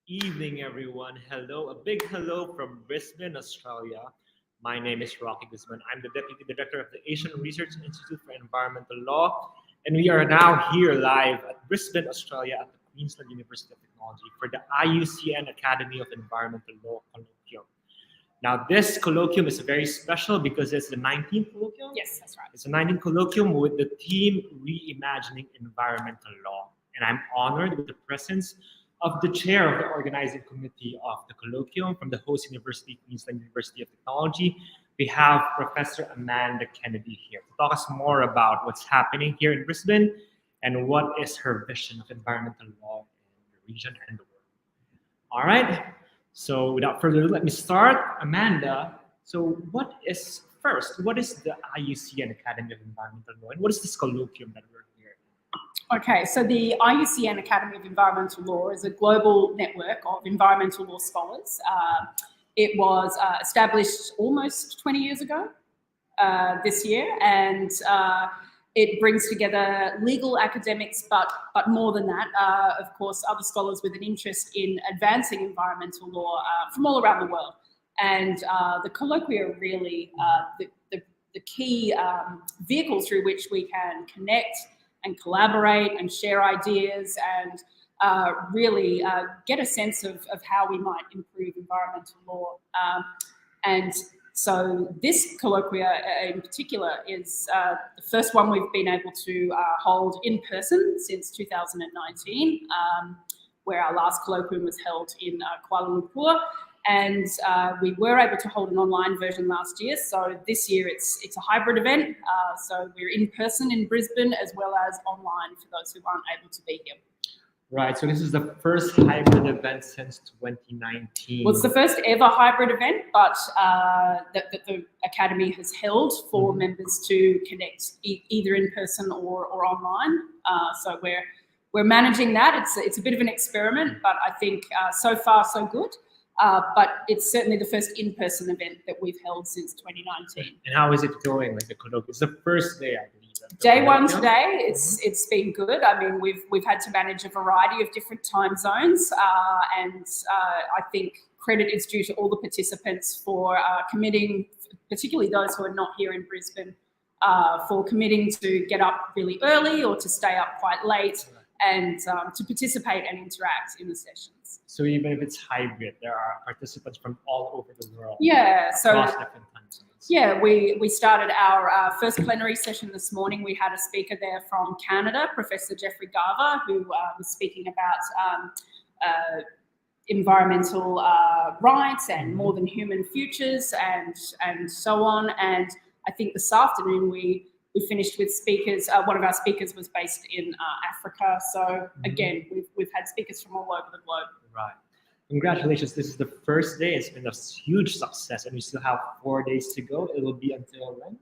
Evening, everyone. Hello, a big hello from Brisbane, Australia. My name is Rocky Guzman. I'm the Deputy Director of the Asian Research Institute for Environmental Law, and we are now here live at Brisbane, Australia at the Queensland University of Technology for the IUCN Academy of Environmental Law Colloquium. Now, this colloquium is very special because it's the 19th colloquium. Yes, that's right. It's the 19th colloquium with the theme Reimagining Environmental Law. And I'm honored with the presence of the chair of the organizing committee of the colloquium from the host university, Queensland University of Technology. We have Professor Amanda Kennedy here to talk us more about what's happening here in Brisbane and what is her vision of environmental law in the region and the world. All right. So without further ado, let me start. Amanda, so what is the IUCN Academy of Environmental Law and what is this colloquium that we're here? Okay, so the IUCN Academy of Environmental Law is a global network of environmental law scholars. It was established almost 20 years ago this year, and it brings together legal academics, but more than that, of course, other scholars with an interest in advancing environmental law from all around the world. And the colloquia are really the key vehicle through which we can connect and collaborate and share ideas and really get a sense of how we might improve environmental law. And so this colloquia in particular is the first one we've been able to hold in person since 2019, where our last colloquium was held in Kuala Lumpur. And we were able to hold an online version last year. So this year it's a hybrid event. So we're in person in Brisbane as well as online for those who aren't able to be here. Right, so this is the first hybrid event since 2019. Well, it's the first ever hybrid event, but that the Academy has held for members to connect either in person or online. So we're managing that. It's a bit of an experiment, but I think so far so good. But it's certainly the first in-person event that we've held since 2019. And how is it going? Like the colloquium, it's the first day, I believe. Day one today, it's been good. I mean, we've had to manage a variety of different time zones, and I think credit is due to all the participants for committing, particularly those who are not here in Brisbane, for committing to get up really early or to stay up quite late and to participate and interact in the sessions. So even if it's hybrid, there are participants from all over the world. Yeah, so across different time zones. Yeah, we started our first plenary session this morning. We had a speaker there from Canada, Professor Jeffrey Garver, who was speaking about environmental rights and more than human futures and so on. And I think this afternoon we finished with speakers. One of our speakers was based in Africa. So again, we've had speakers from all over the globe. Right. Congratulations. This is the first day. It's been a huge success, and we still have 4 days to go. It will be until when?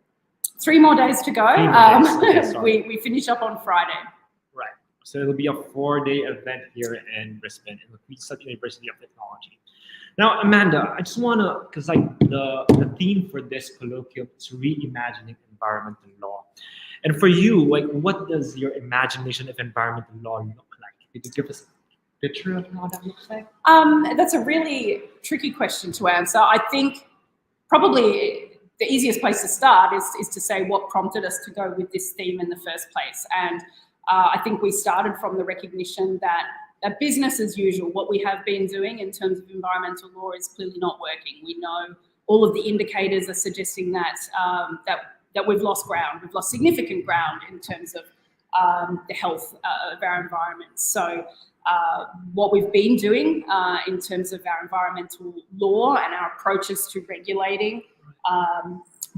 3 more days to go. Okay, we finish up on Friday. Right. So it'll be a 4-day event here in Brisbane in the Queensland University of Technology. Now, Amanda, I just want to, because like the theme for this colloquium is reimagining environmental law. And for you, like, what does your imagination of environmental law look like? Could you give us a picture of how that looks like? That's a really tricky question to answer. I think probably the easiest place to start is to say what prompted us to go with this theme in the first place. And I think we started from the recognition that business as usual, what we have been doing in terms of environmental law is clearly not working. We know all of the indicators are suggesting that that we've lost ground. We've lost significant ground in terms of the health of our environment. So what we've been doing in terms of our environmental law and our approaches to regulating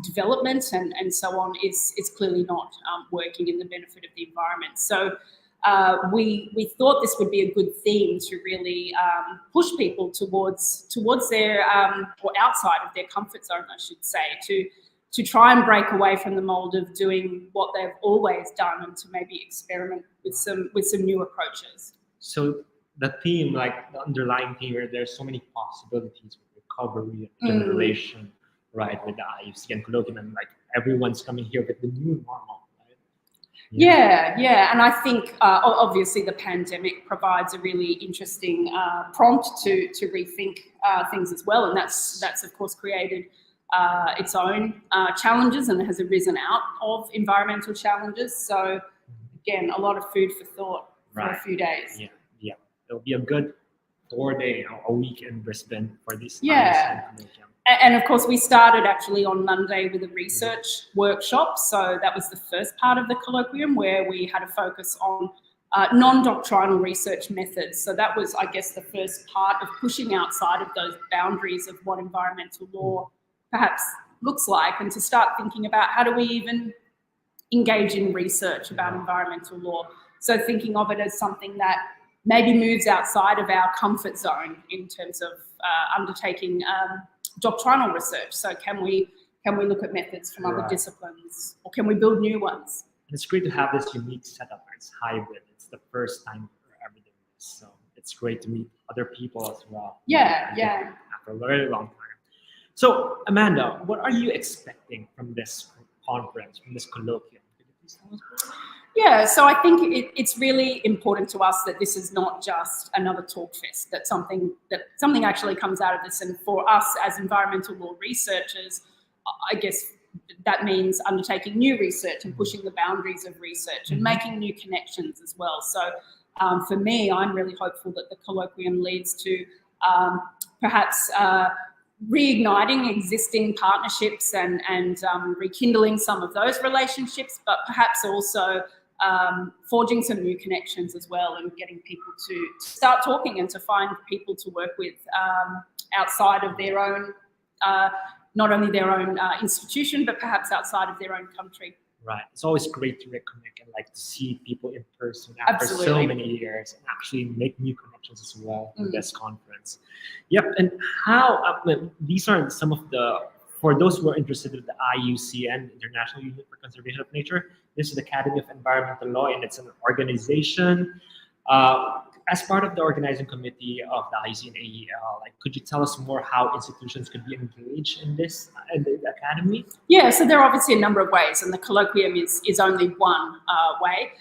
development and so on is clearly not working in the benefit of the environment. So we thought this would be a good theme to really push people towards their or outside of their comfort zone, I should say, to try and break away from the mold of doing what they've always done and to maybe experiment with some new approaches. So the theme, like the underlying theme, where there's so many possibilities with recovery and regeneration, right, with the IUCN colloquium, and like everyone's coming here with the new normal, right? Yeah. And I think obviously the pandemic provides a really interesting prompt to rethink things as well, and that's of course created its own challenges and has arisen out of environmental challenges. So again, a lot of food for thought for a few days. Yeah. It'll be a good 4-day or a week in Brisbane for this. And of course, we started actually on Monday with a research workshop. So that was the first part of the colloquium, where we had a focus on non-doctrinal research methods. So that was, I guess, the first part of pushing outside of those boundaries of what environmental law perhaps looks like, and to start thinking about how do we even engage in research about environmental law. So thinking of it as something that maybe moves outside of our comfort zone in terms of undertaking doctrinal research. So can we look at methods from other disciplines, or can we build new ones? It's great to have this unique setup. It's hybrid. It's the first time we're ever doing this, so it's great to meet other people as well. Yeah. After a very long time. So Amanda, what are you expecting from this conference, from this colloquium? Could you please tell us? Yeah, so I think it's really important to us that this is not just another talk fest, that something actually comes out of this. And for us as environmental law researchers, I guess that means undertaking new research and pushing the boundaries of research and making new connections as well. So for me, I'm really hopeful that the colloquium leads to perhaps reigniting existing partnerships and rekindling some of those relationships, but perhaps also forging some new connections as well, and getting people to start talking and to find people to work with outside of their own, not only their own institution, but perhaps outside of their own country. Right. It's always great to reconnect and to see people in person after so many years, and actually make new connections as well in this conference. Yep. And how these are some of for those who are interested in the IUCN, International Union for Conservation of Nature. This is the Academy of Environmental Law, and it's an organization. As part of the organizing committee of the IUCN AEL, could you tell us more how institutions could be engaged in this, in the academy? Yeah, so there are obviously a number of ways, and the colloquium is only one way.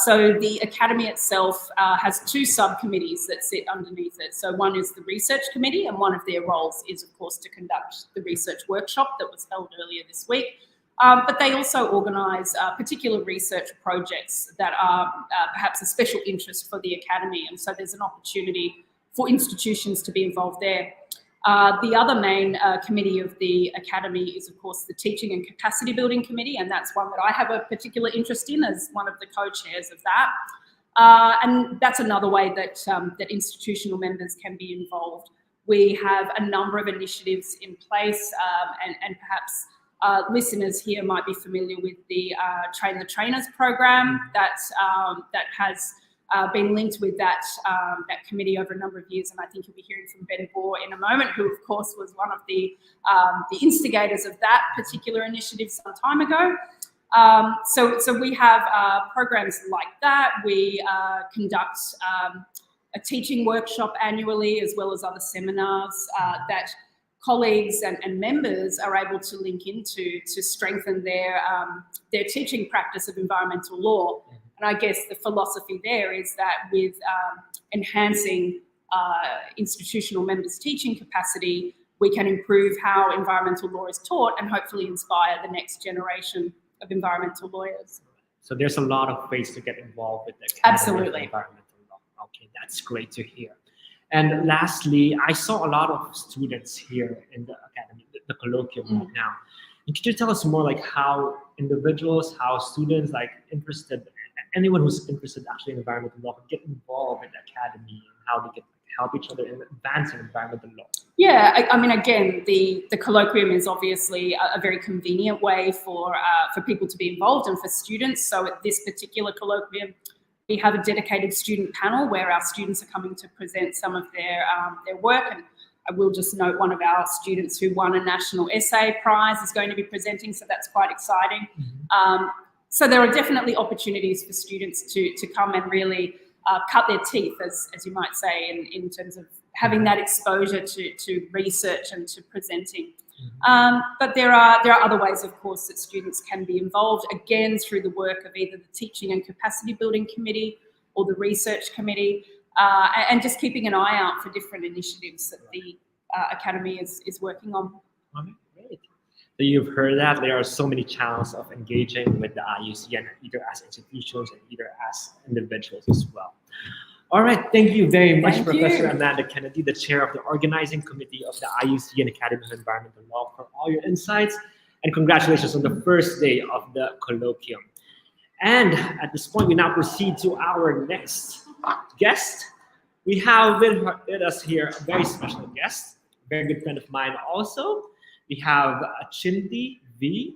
So the academy itself has two subcommittees that sit underneath it. So one is the research committee, and one of their roles is, of course, to conduct the research workshop that was held earlier this week. But they also organise particular research projects that are perhaps a special interest for the academy, and so there's an opportunity for institutions to be involved there. The other main committee of the academy is, of course, the Teaching and Capacity Building Committee, and that's one that I have a particular interest in as one of the co-chairs of that. And that's another way that, that institutional members can be involved. We have a number of initiatives in place, and perhaps listeners here might be familiar with the Train the Trainers program that has been linked with that committee over a number of years, and I think you'll be hearing from Ben Bohr in a moment, who of course was one of the instigators of that particular initiative some time ago. So we have programs like that. We conduct a teaching workshop annually, as well as other seminars that colleagues and members are able to link into to strengthen their teaching practice of environmental law. And I guess the philosophy there is that with enhancing institutional members' teaching capacity, we can improve how environmental law is taught and hopefully inspire the next generation of environmental lawyers. So there's a lot of ways to get involved with the Absolutely. Of environmental law. Okay, that's great to hear. And lastly, I saw a lot of students here in the academy, the colloquium right now. And could you tell us more how individuals, how students interested, anyone who's interested actually in environmental law can get involved in the academy, and how they can help each other in advancing environmental law? Yeah, I mean, again, the colloquium is obviously a very convenient way for people to be involved and for students. So at this particular colloquium, we have a dedicated student panel where our students are coming to present some of their work. And I will just note one of our students who won a national essay prize is going to be presenting, so that's quite exciting. So there are definitely opportunities for students to come and really cut their teeth, as you might say, in terms of having that exposure to research and to presenting. But there are other ways, of course, that students can be involved, again, through the work of either the Teaching and Capacity Building Committee or the Research Committee, and just keeping an eye out for different initiatives that the Academy is working on. Okay, great. So you've heard that there are so many channels of engaging with the IUCN, either as institutions and either as individuals as well. All right, thank you very much, Thank Professor you. Amanda Kennedy, the chair of the organizing committee of the IUCN Academy of Environmental Law, for all your insights, and congratulations on the first day of the colloquium. And at this point, we now proceed to our next guest. We have with us here a very special guest, a very good friend of mine also. We have Chinti V,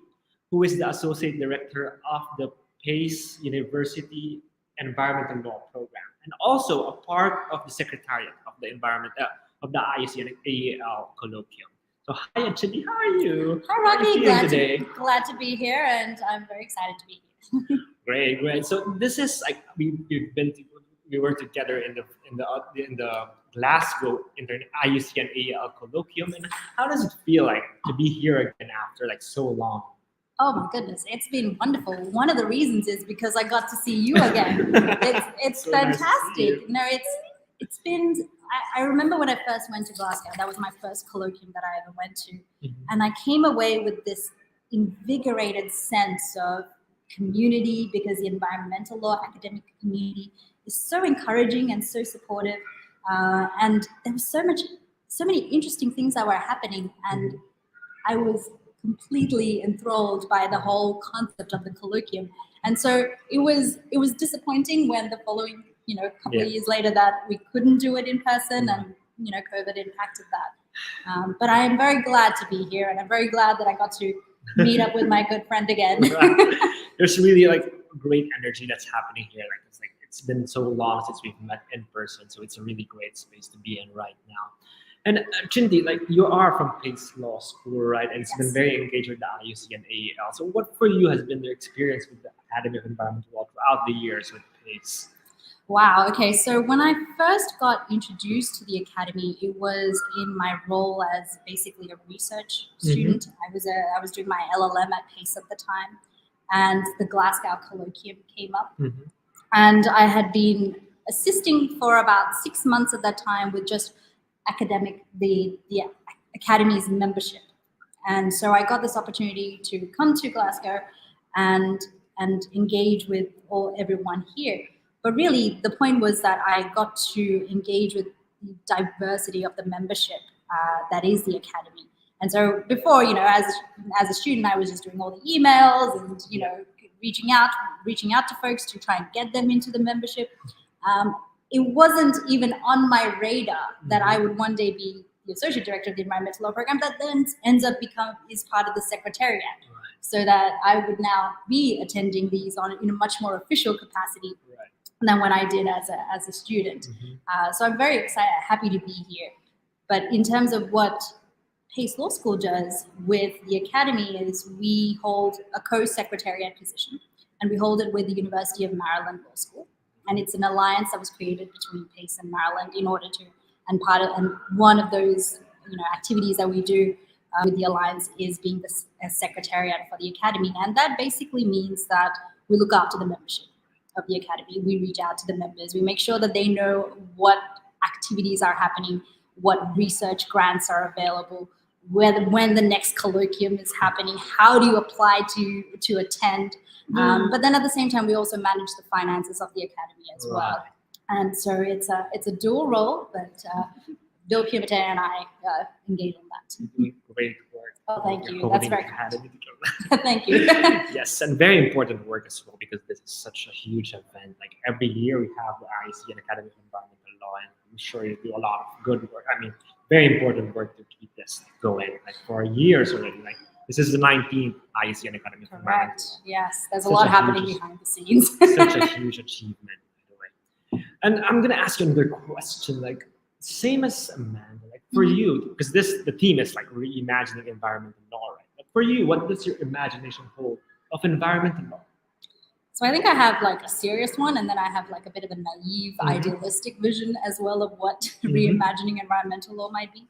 who is the Associate Director of the Pace University Environmental Law Program, and also a part of the Secretariat of the Environment of the IUCN AEL Colloquium. So hi, Chinti, how are you? Hi, How are you Rocky. feeling Glad to be here, and I'm very excited to be here. Great, great. So this is like we were together in the Glasgow IUCN AEL Colloquium, and how does it feel like to be here again after like so long? Oh my goodness, it's been wonderful. One of the reasons is because I got to see you again. It's So nice to see fantastic. you. No, it's been. I remember when I first went to Glasgow. That was my first colloquium that I ever went to, and I came away with this invigorated sense of community, because the environmental law academic community is so encouraging and so supportive, and there was so many interesting things that were happening, and I was completely enthralled by the whole concept of the colloquium. And so it was disappointing when the following couple of years later that we couldn't do it in person, and COVID impacted that. But I am very glad to be here, and I'm very glad that I got to meet up with my good friend again. There's really like great energy that's happening here. It's been so long since we've met in person, so it's a really great space to be in right now. And Chinti, like you are from Pace Law School, right? And it's been very engaged with the IUCN AEL. So what for you has been the experience with the Academy of Environmental Law throughout the years with Pace? Wow. Okay. So when I first got introduced to the academy, it was in my role as basically a research student. I was doing my LLM at Pace at the time, and the Glasgow Colloquium came up, and I had been assisting for about 6 months at that time with just the academy's membership. And so I got this opportunity to come to Glasgow and engage with everyone here. But really, the point was that I got to engage with the diversity of the membership that is the academy. And so before, as a student, I was just doing all the emails and reaching out to folks to try and get them into the membership. It wasn't even on my radar that I would one day be the associate director of the environmental law program, that then ends up is part of the secretariat, so that I would now be attending these in a much more official capacity than when I did as a student. So I'm very excited, happy to be here. But in terms of what Pace Law School does with the academy is we hold a co-secretariat position, and we hold it with the University of Maryland Law School. And it's an alliance that was created between Pace and Maryland in order to, and one of those activities that we do with the alliance is being the secretariat for the academy. And that basically means that we look after the membership of the academy. We reach out to the members. We make sure that they know what activities are happening, what research grants are available, when the next colloquium is happening, how do you apply to attend. But then at the same time, we also manage the finances of the academy as well. And so it's a dual role, but Bill Pivete and I engage in that. Great work. Oh, thank you. That's very kind. Thank you. Yes, and very important work as well, because this is such a huge event. Like every year we have the IUCN Academy of Environmental Law, and I'm sure you do a lot of good work. I mean, very important work to keep this going. Like for years already. Like this is the 19th IUCN Academy of Environmental Law. Correct. Yes, there's a lot happening behind the scenes. Such a huge achievement, by the way. And I'm gonna ask you another question. Like same as Amanda. Like for you, because the theme is like reimagining environmental law, right? But for you, what does your imagination hold of environmental law? So I think I have like a serious one, and then I have like a bit of a naive, idealistic vision as well of what reimagining environmental law might be.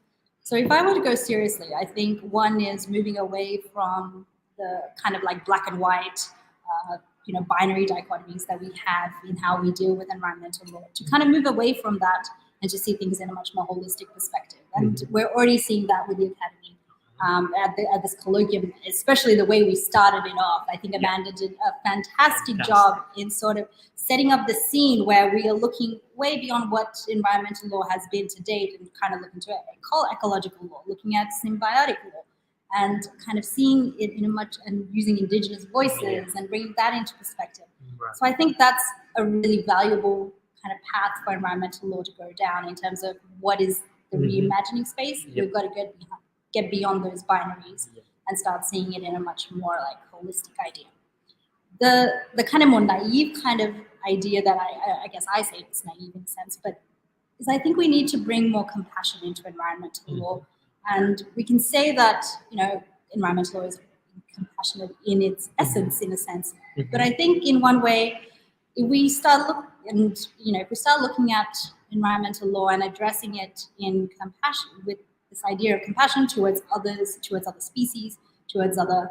So if I were to go seriously, I think one is moving away from the kind of like black and white, binary dichotomies that we have in how we deal with environmental law, to kind of move away from that and to see things in a much more holistic perspective. And we're already seeing that with the Academy. At this colloquium, especially the way we started it off. I think Amanda did a fantastic job in sort of setting up the scene where we are looking way beyond what environmental law has been to date and kind of looking to ecological law, looking at symbiotic law, and kind of seeing it in a much, and using Indigenous voices and bringing that into perspective. Right. So I think that's a really valuable kind of path for environmental law to go down in terms of what is the reimagining space. We've got to get beyond those binaries and start seeing it in a much more like holistic idea. The kind of more naive kind of idea that I guess I say it's naive in a sense, but is I think we need to bring more compassion into environmental law. And we can say that, environmental law is compassionate in its essence, in a sense. But I think in one way, if we start looking at environmental law and addressing it in compassion, with this idea of compassion towards others, towards other species, towards other,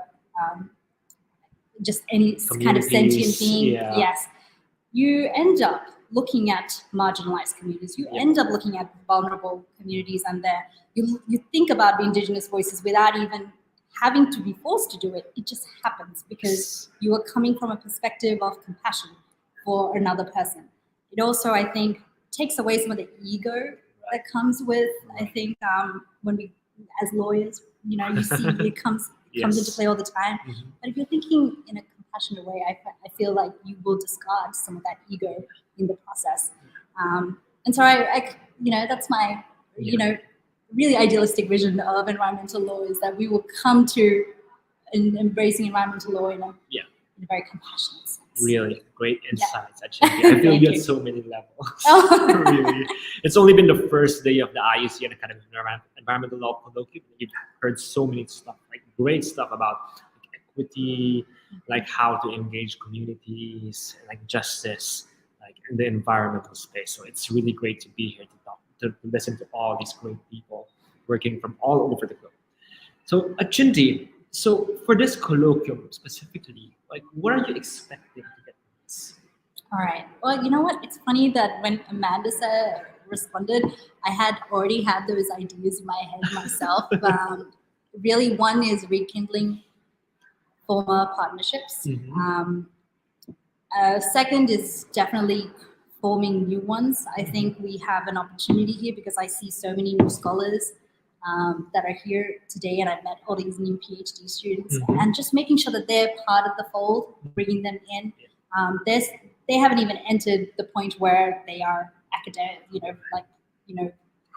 just any kind of sentient being, yes, you end up looking at marginalized communities. You end up looking at vulnerable communities, and you think about the Indigenous voices without even having to be forced to do it. It just happens because you are coming from a perspective of compassion for another person. It also, I think, takes away some of the ego that comes with, I think, when we, as lawyers, you see it comes into play all the time. But if you're thinking in a compassionate way, I feel like you will discard some of that ego in the process. And so I that's my, really idealistic vision of environmental law, is that we will come to embracing environmental law in a very compassionate sense. Really great insights, actually. I feel you at so many levels. Really. It's only been the first day of the IUCN Academy of Environmental Law Colloquium. You've heard so many stuff, like great stuff about equity, like how to engage communities, like justice, like in the environmental space. So it's really great to be here to talk, to listen to all these great people working from all over the globe. So Chinti, so for this colloquium specifically, like what are you expecting to get from this? All right. Well, you know what? It's funny that when Amanda responded, I had already had those ideas in my head myself. Really, one is rekindling former partnerships. Second is definitely forming new ones. I think we have an opportunity here because I see so many new scholars that are here today, and I've met all these new PhD students, and just making sure that they're part of the fold, bringing them in. They haven't even entered the point where they are academic,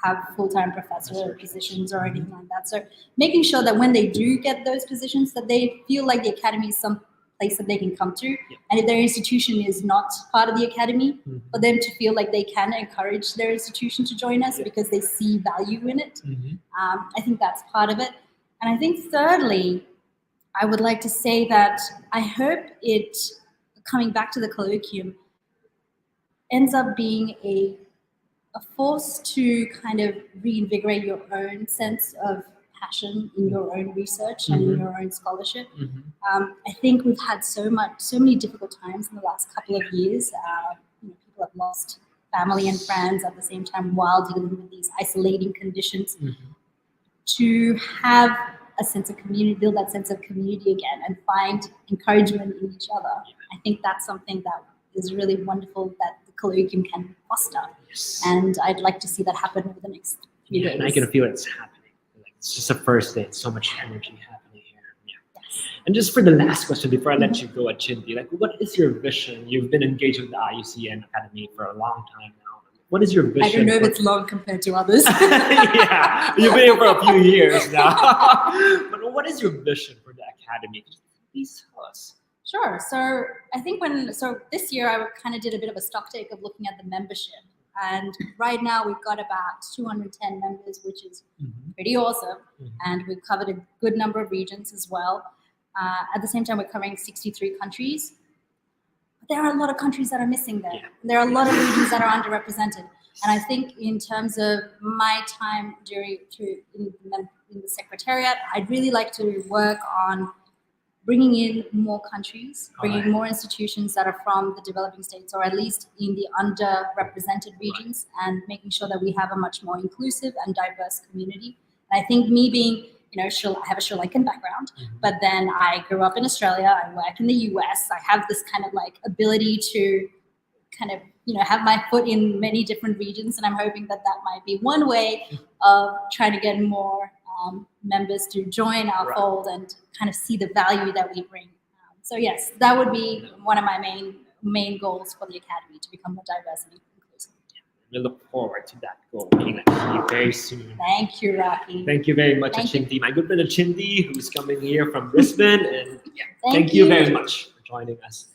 have full-time professor positions or anything like that. So making sure that when they do get those positions, that they feel like the academy is some place that they can come to. And if their institution is not part of the academy, for them to feel like they can encourage their institution to join us because they see value in it. I think that's part of it. And I think thirdly, I would like to say that I hope it, coming back to the colloquium, ends up being a force to kind of reinvigorate your own sense of passion in your own research and in your own scholarship. I think we've had so many difficult times in the last couple of years. People have lost family and friends at the same time while dealing with these isolating conditions. To have a sense of community, build that sense of community again, and find encouragement in each other. I think that's something that is really wonderful that the colloquium can foster. And I'd like to see that happen over the next few days. And I can feel it's happening. It's just the first day. It's so much energy happening here. And just for the last question before I let you go, Chinti, like, what is your vision? You've been engaged with the IUCN Academy for a long time now. What is your vision? I don't know if it's long compared to others. You've been here for a few years now. But what is your vision for the Academy? Please tell us. Sure. So I think this year I kind of did a bit of a stock take of looking at the membership. And right now we've got about 210 members, which is pretty awesome. And we've covered a good number of regions as well. At the same time, we're covering 63 countries. But there are a lot of countries that are missing there. There are a lot of regions that are underrepresented. And I think in terms of my time in the Secretariat, I'd really like to work on bringing in more countries, bringing more institutions that are from the developing states, or at least in the underrepresented regions, and making sure that we have a much more inclusive and diverse community. And I think me being, I have a Sri Lankan background, but then I grew up in Australia, I work in the US, I have this kind of like ability to kind of, have my foot in many different regions, and I'm hoping that that might be one way of trying to get more members to join our fold and kind of see the value that we bring. So yes, that would be one of my main goals for the Academy, to become more diverse and inclusive. We look forward to that goal being achieved very soon. Thank you, Rocky. Thank you very much, Thank you. Chinti, my good friend Chinti, who's coming here from Brisbane, and Thank you you. very much for joining us.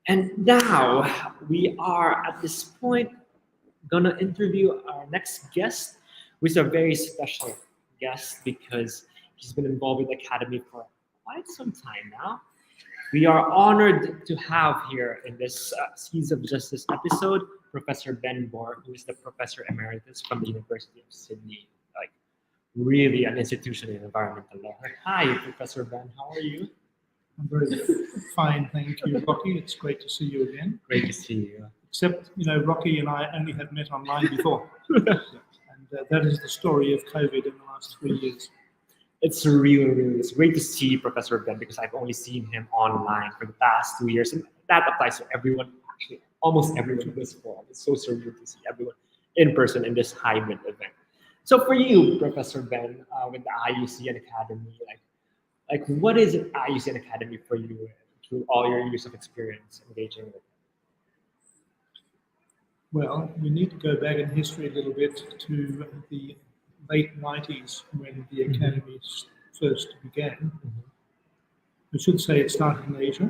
And now we are at this point gonna interview our next guest, who is a very special guest because he's been involved with the Academy for quite some time now. We are honored to have here in this Seeds of Justice episode, Professor Ben Bohr, who is the Professor Emeritus from the University of Sydney, like really an institution in environmental law. Hi, Professor Ben, how are you? I'm very fine, thank you, Rocky. It's great to see you again. Great to see you. Except, Rocky and I only have met online before. And that is the story of COVID in the last 3 years. It's it's great to see Professor Ben, because I've only seen him online for the past 2 years. And that applies to everyone, actually, almost everyone in this forum. It's so surreal to see everyone in person in this hybrid event. So for you, Professor Ben, with the IUCN Academy, like what is an IUCN Academy for you through all your years of experience engaging with it? Well, we need to go back in history a little bit to the late 90s when the Academy first began. I should say it started in Asia,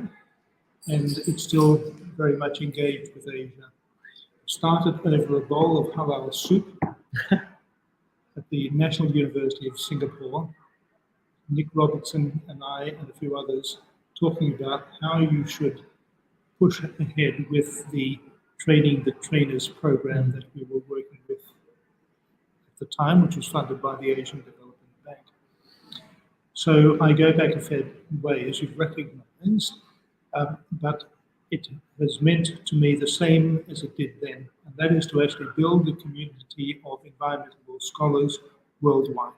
and it's still very much engaged with Asia. It started over a bowl of halal soup at the National University of Singapore. Nick Robertson and I and a few others talking about how you should push ahead with the Training the Trainers program that we were working with at the time, which was funded by the Asian Development Bank. So I go back a fair way, as you've recognized, but it has meant to me the same as it did then, and that is to actually build a community of environmental law scholars worldwide.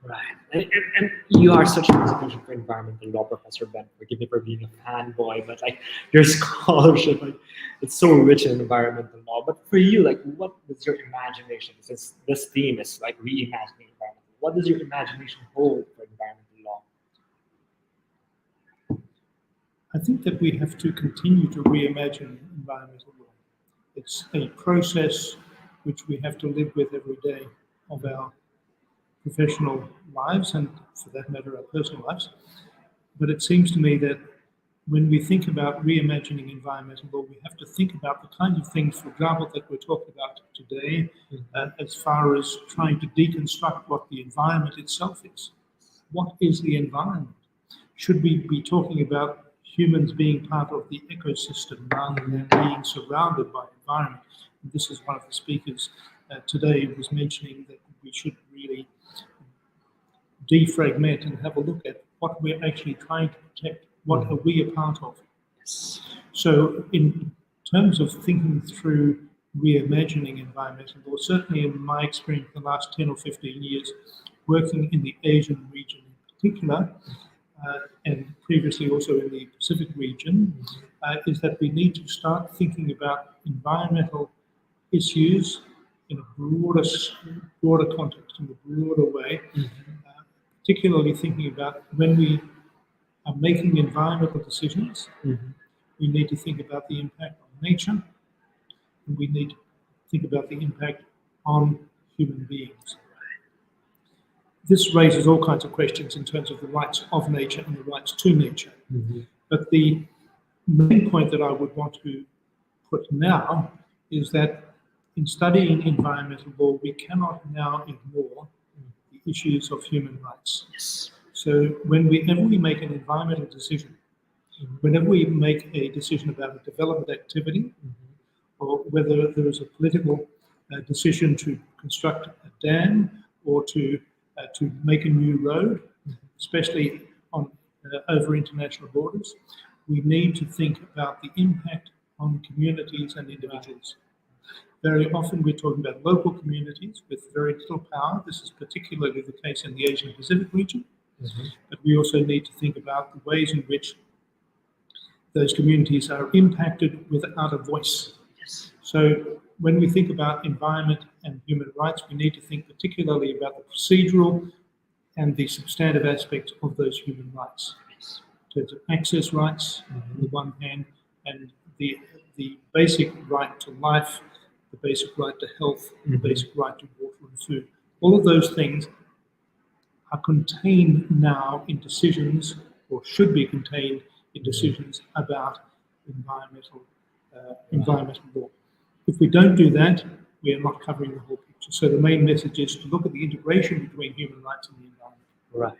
Right. And you are such an institution for environmental law, Professor Ben. Forgive me for being a fanboy, but like your scholarship, like it's so rich in environmental law. But for you, like what is your imagination? Since this theme is like reimagining environmental, what does your imagination hold for environmental law? I think that we have to continue to reimagine environmental law. It's a process which we have to live with every day of our professional lives, and for that matter, our personal lives. But it seems to me that when we think about reimagining environmental law, we have to think about the kinds of things, for example, that we're talking about today, as far as trying to deconstruct what the environment itself is. What is the environment? Should we be talking about humans being part of the ecosystem rather than being surrounded by environment? And this is one of the speakers today was mentioning that we should really defragment and have a look at what we're actually trying to protect. What are we a part of? So in terms of thinking through reimagining environmental law, certainly in my experience the last 10 or 15 years, working in the Asian region in particular, and previously also in the Pacific region, is that we need to start thinking about environmental issues in a broader context, in a broader way, particularly thinking about when we are making environmental decisions, we need to think about the impact on nature, and we need to think about the impact on human beings. This raises all kinds of questions in terms of the rights of nature and the rights to nature. But the main point that I would want to put now is that in studying environmental law, we cannot now ignore the issues of human rights. So whenever we make an environmental decision, whenever we make a decision about a development activity, or whether there is a political decision to construct a dam or to make a new road, especially on over international borders, we need to think about the impact on communities and individuals. Very often we're talking about local communities with very little power. This is particularly the case in the Asian Pacific region. But we also need to think about the ways in which those communities are impacted without a voice. Yes. So when we think about environment and human rights, we need to think particularly about the procedural and the substantive aspects of those human rights. Yes. In terms of access rights on the one hand, and the basic right to life, the basic right to health, the basic right to water and food. All of those things are contained now in decisions, or should be contained in decisions about environmental law. If we don't do that, we are not covering the whole picture. So the main message is to look at the integration between human rights and the environment. Right.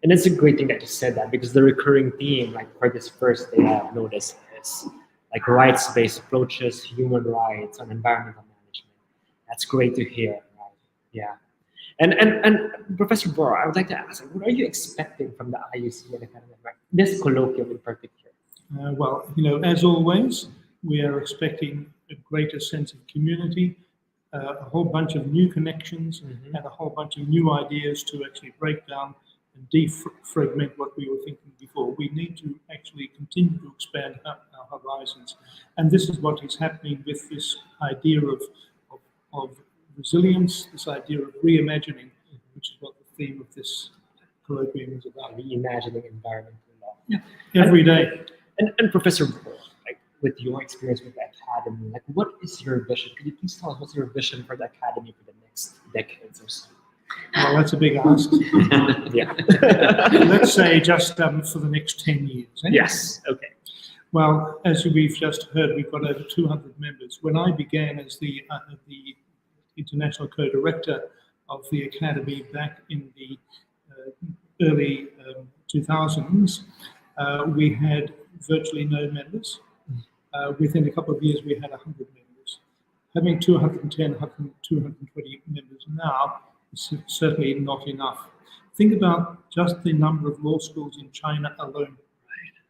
And it's a great thing that you said that, because the recurring theme, like for this first day I've noticed, is like rights-based approaches, human rights, and environmental management. That's great to hear. Right? Yeah. And Professor Bohr, I would like to ask, what are you expecting from the IUCN Academy, right? This colloquium in particular? Well, as always, we are expecting a greater sense of community, a whole bunch of new connections, and a whole bunch of new ideas to actually break down and defragment what we were thinking before. We need to actually continue to expand our horizons. And this is what is happening with this idea of resilience, this idea of reimagining, which is what the theme of this colloquium is about. Reimagining environmental law. Yeah, every day. And Professor Bohr, like with your experience with the academy, like what is your vision? Could you please tell us what's your vision for the academy for the next decades or so? Well, that's a big ask. Yeah. Let's say just for the next 10 years. Eh? Yes. Okay. Well, as we've just heard, we've got over 200 members. When I began as the international co-director of the academy back in the early 2000s, we had virtually no members. Within a couple of years, we had 100 members. Having 210, 220 members now is certainly not enough. Think about just the number of law schools in China alone.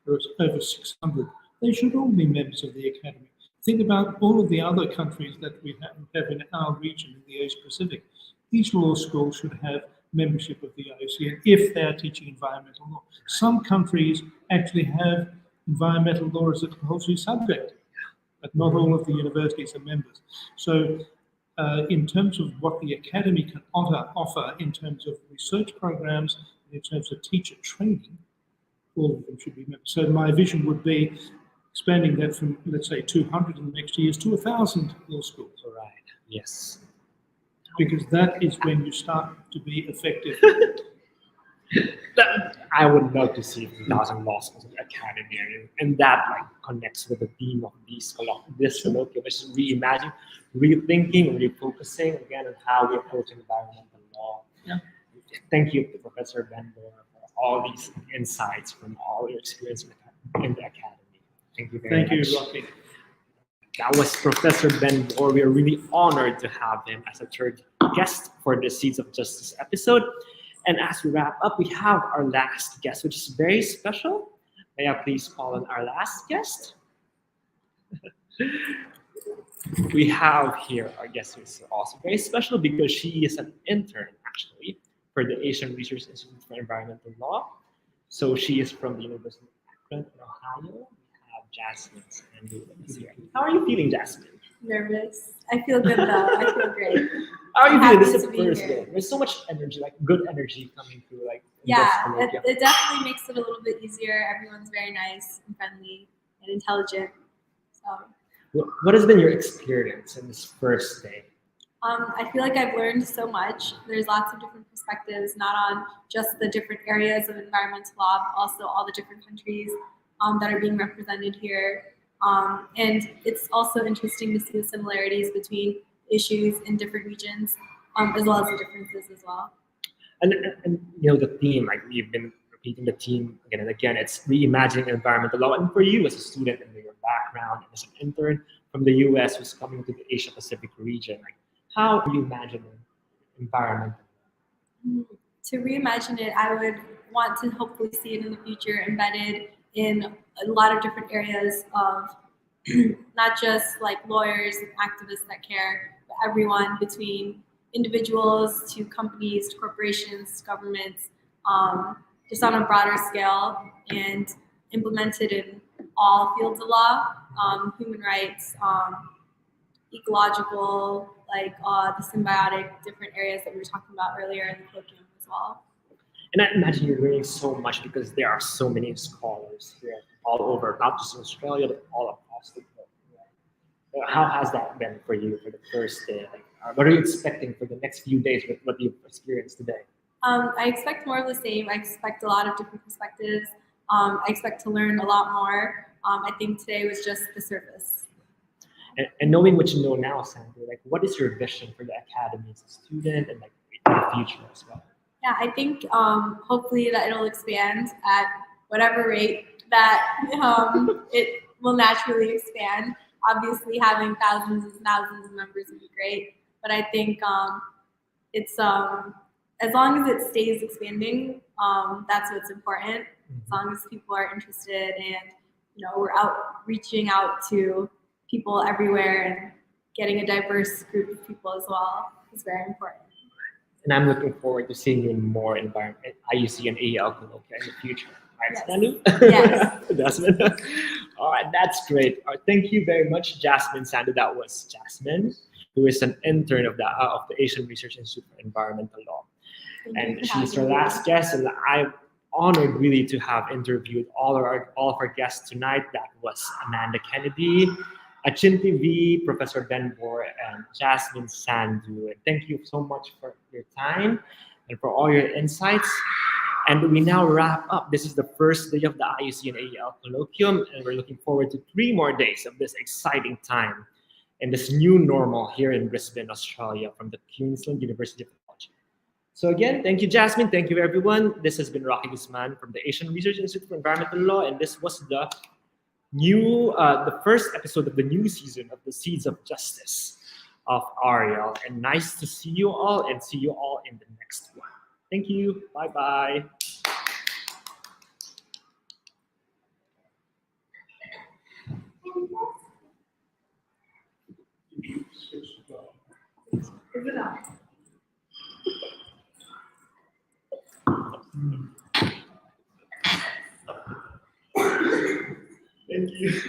There's over 600. They should all be members of the academy. Think about all of the other countries that we have in our region, in the Asia Pacific. Each law school should have membership of the IUCN if they are teaching environmental law. Some countries actually have environmental law as a compulsory subject, but not all of the universities are members. So in terms of what the academy can offer in terms of research programs, in terms of teacher training, all of them should be members. So my vision would be expanding that from, let's say, 200 in the next years to 1,000 law schools. All right. Yes. Because that is when you start to be effective. I would love to see 1,000 law schools in the academy, and that like connects with the theme of this colloquium, which is reimagining, rethinking, refocusing again on how we approach environmental law. Yeah. Thank you to Professor Ben Bohr for all these insights from all your experience in the academy. Thank you very much. Thank you, Rocky. That was Professor Ben Bohr. We are really honored to have him as a third guest for the Seeds of Justice episode. And as we wrap up, we have our last guest, which is very special. May I please call on our last guest? We have here our guest who is also very special because she is an intern, actually, for the Asian Research Institute for Environmental Law. So she is from the University of Akron in Ohio. Jasmine and is here. How are you feeling, Jasmine? Nervous. I feel good though. I feel great. How are you feeling? This is Happy the to be first here. day. There's so much energy, like good energy coming through. Like in Yeah, this colloquium. it definitely makes it a little bit easier. Everyone's very nice and friendly and intelligent. So What has been your experience in this first day? I feel like I've learned so much. There's lots of different perspectives, not on just the different areas of environmental law, but also all the different countries that are being represented here. And it's also interesting to see the similarities between issues in different regions, as well as the differences as well. And you know, the theme, like we've been repeating the theme again and again, it's reimagining environmental law. And for you as a student and your background and as an intern, from the US who's coming to the Asia Pacific region. Like, how do you imagine environment? To reimagine it, I would want to hopefully see it in the future embedded in a lot of different areas of not just like lawyers and activists that care, but everyone between individuals to companies to corporations to governments, just on a broader scale and implemented in all fields of law, human rights, ecological, like the symbiotic different areas that we were talking about earlier in the colloquium as well. And I imagine you're learning so much because there are so many scholars here all over, not just in Australia, but all across the globe. How has that been for you for the first day? Like, what are you expecting for the next few days with what you've experienced today? I expect more of the same. I expect a lot of different perspectives. I expect to learn a lot more. I think today was just the surface. And knowing what you know now, Sandra, like what is your vision for the academy as a student and like in the future as well? Yeah, I think hopefully that it'll expand at whatever rate that it will naturally expand. Obviously, having thousands and thousands of members would be great, but I think it's as long as it stays expanding, that's what's important. As long as people are interested and we're reaching out to people everywhere and getting a diverse group of people as well is very important. And I'm looking forward to seeing you in more environment IUCN AEL colloquia in the future. Right, Sandu? Yes. Jasmine. All right, that's great. All right, thank you very much, Jasmine Sandu. That was Jasmine, who is an intern of the Asian Research Institute for Environmental Law. And she's our last guest, and I'm honored really to have interviewed all of our guests tonight. That was Amanda Kennedy, Chinti V, Professor Ben Bohr, and Jasmine Sandu. And thank you so much for your time and for all your insights. And we now wrap up. This is the first day of the IUCN AEL Colloquium, and we're looking forward to 3 more days of this exciting time and this new normal here in Brisbane, Australia, from the Queensland University of Technology. So again, thank you, Jasmine. Thank you, everyone. This has been Rocky Guzman from the Asian Research Institute for Environmental Law, and this was the first episode of the new season of the Seeds of Justice of Ariel. And nice to see you all, and see you all in the next one. Thank you. Bye-bye. Thank you.